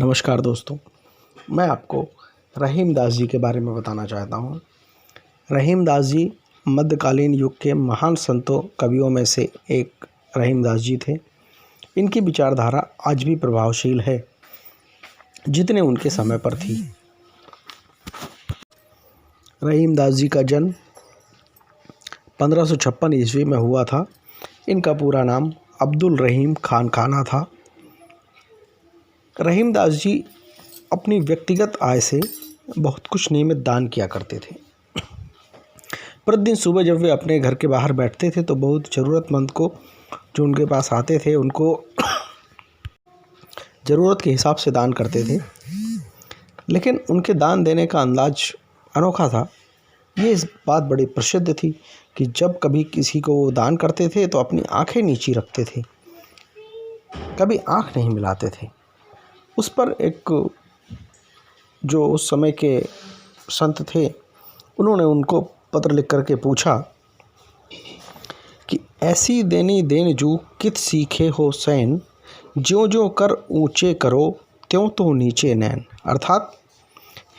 नमस्कार दोस्तों, मैं आपको रहीमदास जी के बारे में बताना चाहता हूँ। रहीमदास जी मध्यकालीन युग के महान संतों कवियों में से एक रहीमदास जी थे। इनकी विचारधारा आज भी प्रभावशील है जितने उनके समय पर थी। रहीमदास जी का जन्म 1556 ईस्वी में हुआ था। इनका पूरा नाम अब्दुल रहीम खान खाना था। रहीमदास जी अपनी व्यक्तिगत आय से बहुत कुछ नियमित दान किया करते थे। प्रतिदिन सुबह जब वे अपने घर के बाहर बैठते थे तो बहुत ज़रूरतमंद को जो उनके पास आते थे उनको ज़रूरत के हिसाब से दान करते थे। लेकिन उनके दान देने का अंदाज अनोखा था। ये इस बात बड़ी प्रसिद्ध थी कि जब कभी किसी को वो दान करते थे तो अपनी आंखें नीची रखते थे, कभी आंख नहीं मिलाते थे। उस पर एक जो उस समय के संत थे उन्होंने उनको पत्र लिख करके पूछा कि ऐसी देनी देन जू कित सीखे हो सैन, ज्यों ज्यों कर ऊंचे करो त्यों तो नीचे नैन। अर्थात,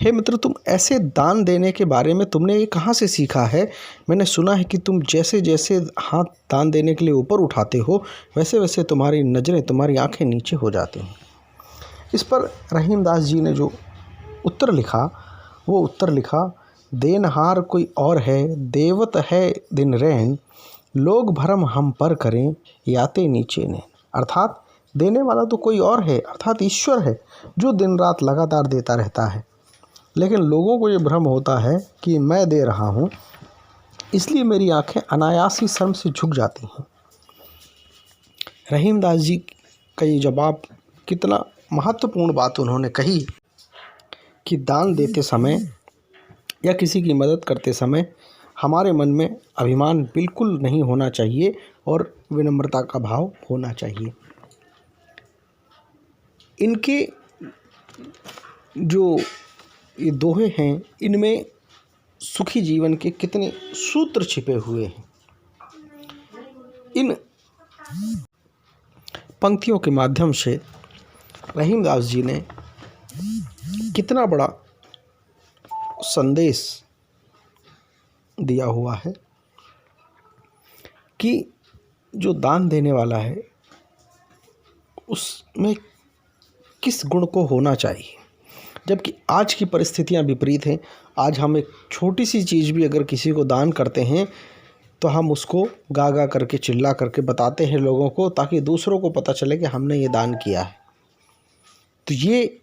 हे मित्र, तुम ऐसे दान देने के बारे में तुमने ये कहाँ से सीखा है? मैंने सुना है कि तुम जैसे जैसे हाथ दान देने के लिए ऊपर उठाते हो वैसे वैसे तुम्हारी नज़रें, तुम्हारी आंखें नीचे हो जाती हैं। इस पर रहीमदास जी ने जो उत्तर लिखा वो उत्तर लिखा, देनहार कोई और है, देवत है दिन रैन, लोग भरम हम पर करें, याते नीचे नैन। अर्थात, देने वाला तो कोई और है, अर्थात ईश्वर है, जो दिन रात लगातार देता रहता है। लेकिन लोगों को ये भ्रम होता है कि मैं दे रहा हूँ, इसलिए मेरी आंखें अनायास ही शर्म से झुक जाती हैं। रहीमदास जी का ये जवाब, कितना महत्वपूर्ण बात उन्होंने कही कि दान देते समय या किसी की मदद करते समय हमारे मन में अभिमान बिल्कुल नहीं होना चाहिए और विनम्रता का भाव होना चाहिए। इनके जो ये दोहे हैं इनमें सुखी जीवन के कितने सूत्र छिपे हुए हैं। इन पंक्तियों के माध्यम से रहीमदास जी ने कितना बड़ा संदेश दिया हुआ है कि जो दान देने वाला है उसमें किस गुण को होना चाहिए। जबकि आज की परिस्थितियां विपरीत हैं। आज हम एक छोटी सी चीज़ भी अगर किसी को दान करते हैं तो हम उसको गा गा करके, चिल्ला करके बताते हैं लोगों को, ताकि दूसरों को पता चले कि हमने ये दान किया है। तो ये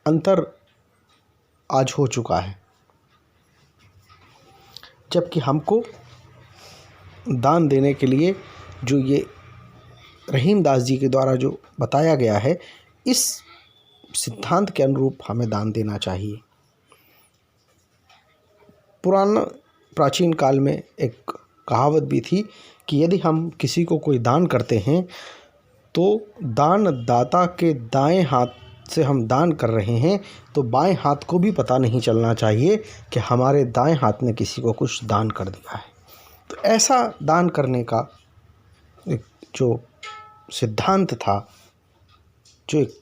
अंतर आज हो चुका है। जबकि हमको दान देने के लिए जो ये रहीमदास जी के द्वारा जो बताया गया है, इस सिद्धांत के अनुरूप हमें दान देना चाहिए। प्राचीन काल में एक कहावत भी थी कि यदि हम किसी को कोई दान करते हैं तो दान दाता के दाएं हाथ से हम दान कर रहे हैं तो बाएं हाथ को भी पता नहीं चलना चाहिए कि हमारे दाएं हाथ ने किसी को कुछ दान कर दिया है। तो ऐसा दान करने का एक जो सिद्धांत था, जो एक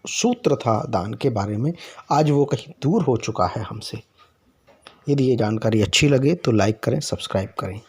सूत्र था दान के बारे में, आज वो कहीं दूर हो चुका है हमसे। यदि ये जानकारी अच्छी लगे तो लाइक करें, सब्सक्राइब करें।